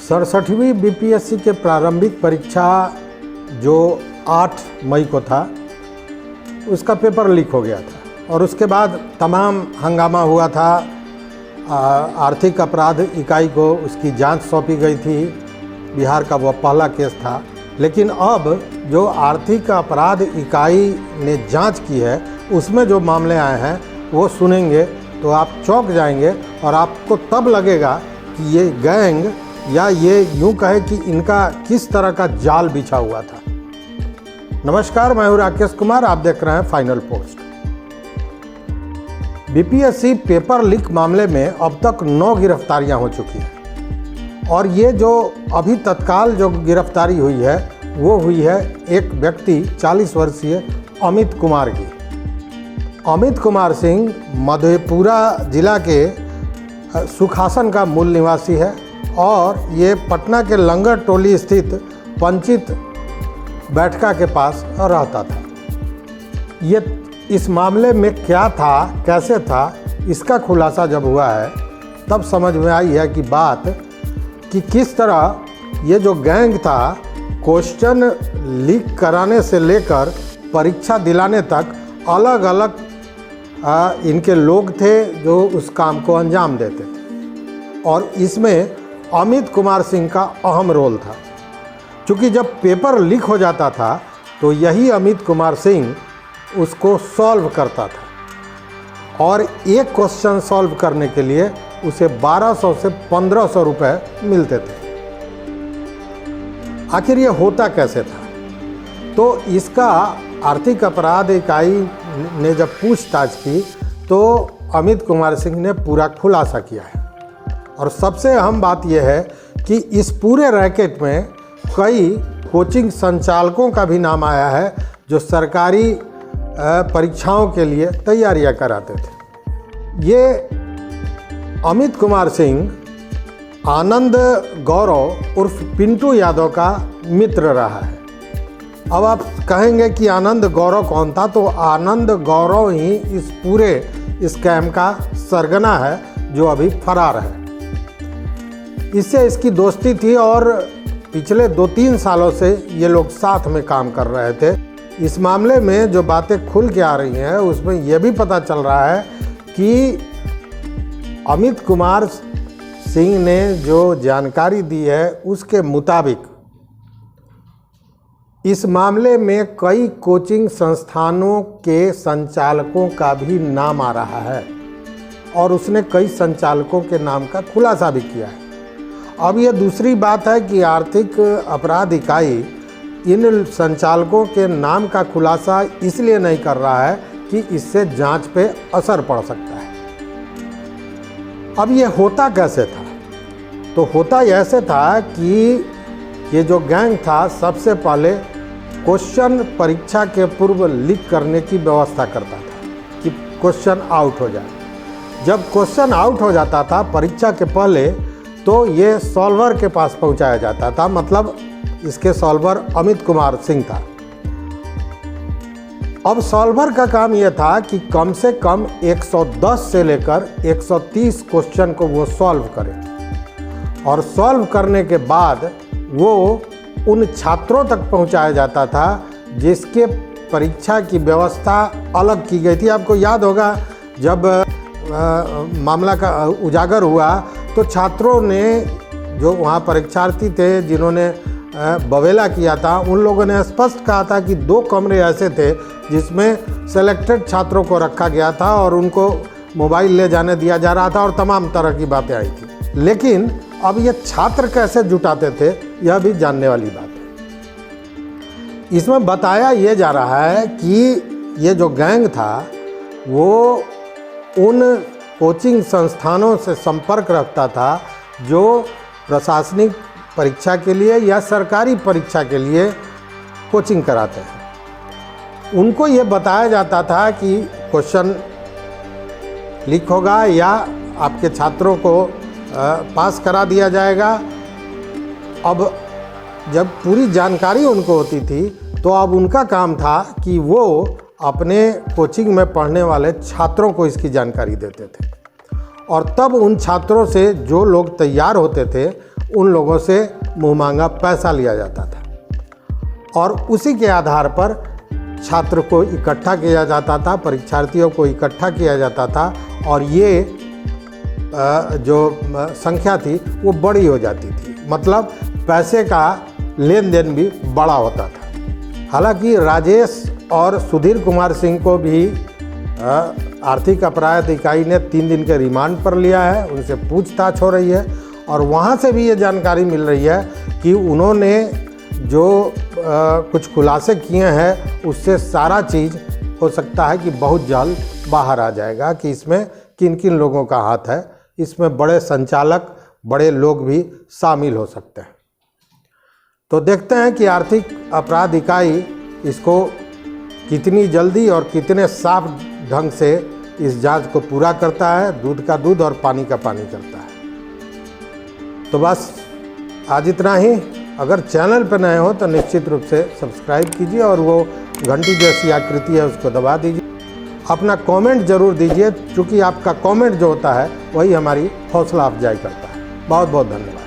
67वीं BPSC के प्रारंभिक परीक्षा जो 8 मई को था उसका पेपर लीक हो गया था और उसके बाद तमाम हंगामा हुआ था। आर्थिक अपराध इकाई को उसकी जांच सौंपी गई थी। बिहार का वह पहला केस था। लेकिन अब जो आर्थिक अपराध इकाई ने जांच की है उसमें जो मामले आए हैं वो सुनेंगे तो आप चौंक जाएंगे और आपको तब लगेगा कि ये गैंग या ये यूं कहे कि इनका किस तरह का जाल बिछा हुआ था। नमस्कार, मैं हूं राकेश कुमार, आप देख रहे हैं final post. BPSC paper leak मामले में अब तक 9 गिरफ्तारियां हो चुकी हैं और ये जो अभी तत्काल जो गिरफ्तारी हुई है वो हुई है एक व्यक्ति 40 वर्षीय अमित कुमार की। अमित कुमार सिंह मधेपुरा जिला के सुखासन का मूल निवासी है और ये पटना के लंगर टोली स्थित पंचित बैठका के पास रहता था। ये इस मामले में क्या था, कैसे था, इसका खुलासा जब हुआ है तब समझ में आई है कि बात कि किस तरह ये जो गैंग था क्वेश्चन लीक कराने से लेकर परीक्षा दिलाने तक अलग अलग इनके लोग थे जो उस काम को अंजाम देते थे और इसमें अमित कुमार सिंह का अहम रोल था। क्योंकि जब पेपर लीक हो जाता था तो यही अमित कुमार सिंह उसको सॉल्व करता था और एक क्वेश्चन सॉल्व करने के लिए उसे 1200 से 1500 रुपए मिलते थे। आखिर ये होता कैसे था? तो इसका आर्थिक अपराध इकाई ने जब पूछताछ की तो अमित कुमार सिंह ने पूरा खुलासा किया है। और सबसे अहम बात यह है कि इस पूरे रैकेट में कई कोचिंग संचालकों का भी नाम आया है जो सरकारी परीक्षाओं के लिए तैयारियां कराते थे। ये अमित कुमार सिंह आनंद गौरव उर्फ पिंटू यादव का मित्र रहा है। अब आप कहेंगे कि आनंद गौरव कौन था, तो आनंद गौरव ही इस पूरे स्कैम का सरगना है जो अभी फरार है। इससे इसकी दोस्ती थी और पिछले 2-3 सालों से ये लोग साथ में काम कर रहे थे। इस मामले में जो बातें खुल के आ रही हैं उसमें यह भी पता चल रहा है कि अमित कुमार सिंह ने जो जानकारी दी है उसके मुताबिक इस मामले में कई कोचिंग संस्थानों के संचालकों का भी नाम आ रहा है और उसने कई संचालकों के नाम का खुलासा भी किया है। अब यह दूसरी बात है कि आर्थिक अपराध इकाई इन संचालकों के नाम का खुलासा इसलिए नहीं कर रहा है कि इससे जांच पे असर पड़ सकता है। अब यह होता कैसे था? तो होता ऐसे था कि ये जो गैंग था सबसे पहले क्वेश्चन परीक्षा के पूर्व लीक करने की व्यवस्था करता था कि क्वेश्चन आउट हो जाए। जब क्वेश्चन आउट हो जाता था परीक्षा के पहले तो ये सॉल्वर के पास पहुंचाया जाता था, मतलब इसके सॉल्वर अमित कुमार सिंह था। अब सॉल्वर का काम यह था कि कम से कम 110 से लेकर 130 क्वेश्चन को वो सॉल्व करे और सॉल्व करने के बाद वो उन छात्रों तक पहुंचाया जाता था जिसके परीक्षा की व्यवस्था अलग की गई थी। आपको याद होगा जब मामला का उजागर हुआ तो छात्रों ने जो वहाँ परीक्षार्थी थे जिन्होंने बवेला किया था उन लोगों ने स्पष्ट कहा था कि 2 कमरे ऐसे थे जिसमें सेलेक्टेड छात्रों को रखा गया था और उनको मोबाइल ले जाने दिया जा रहा था और तमाम तरह की बातें आई थी। लेकिन अब ये छात्र कैसे जुटाते थे यह भी जानने वाली बात है। इसमें बताया यह जा रहा है कि ये जो गैंग था वो उन कोचिंग संस्थानों से संपर्क रखता था जो प्रशासनिक परीक्षा के लिए या सरकारी परीक्षा के लिए कोचिंग कराते हैं। उनको ये बताया जाता था कि क्वेश्चन लीक होगा या आपके छात्रों को पास करा दिया जाएगा। अब जब पूरी जानकारी उनको होती थी तो अब उनका काम था कि वो अपने कोचिंग में पढ़ने वाले छात्रों को इसकी जानकारी देते थे और तब उन छात्रों से जो लोग तैयार होते थे उन लोगों से मुँह मांगा पैसा लिया जाता था और उसी के आधार पर छात्र को इकट्ठा किया जाता था, परीक्षार्थियों को इकट्ठा किया जाता था और ये जो संख्या थी वो बड़ी हो जाती थी, मतलब पैसे का लेन देन भी बड़ा होता था। हालांकि राजेश और सुधीर कुमार सिंह को भी आर्थिक अपराध इकाई ने 3 दिन के रिमांड पर लिया है, उनसे पूछताछ हो रही है और वहाँ से भी ये जानकारी मिल रही है कि उन्होंने जो कुछ खुलासे किए हैं उससे सारा चीज़ हो सकता है कि बहुत जल्द बाहर आ जाएगा कि इसमें किन किन लोगों का हाथ है। इसमें बड़े संचालक, बड़े लोग भी शामिल हो सकते हैं। तो देखते हैं कि आर्थिक अपराध इकाई इसको कितनी जल्दी और कितने साफ ढंग से इस जांच को पूरा करता है, दूध का दूध और पानी का पानी करता है। तो बस आज इतना ही। अगर चैनल पर नए हो तो निश्चित रूप से सब्सक्राइब कीजिए और वो घंटी जैसी आकृति है उसको दबा दीजिए। अपना कमेंट ज़रूर दीजिए, क्योंकि आपका कमेंट जो होता है वही हमारी हौसला अफजाई करता है। बहुत बहुत धन्यवाद।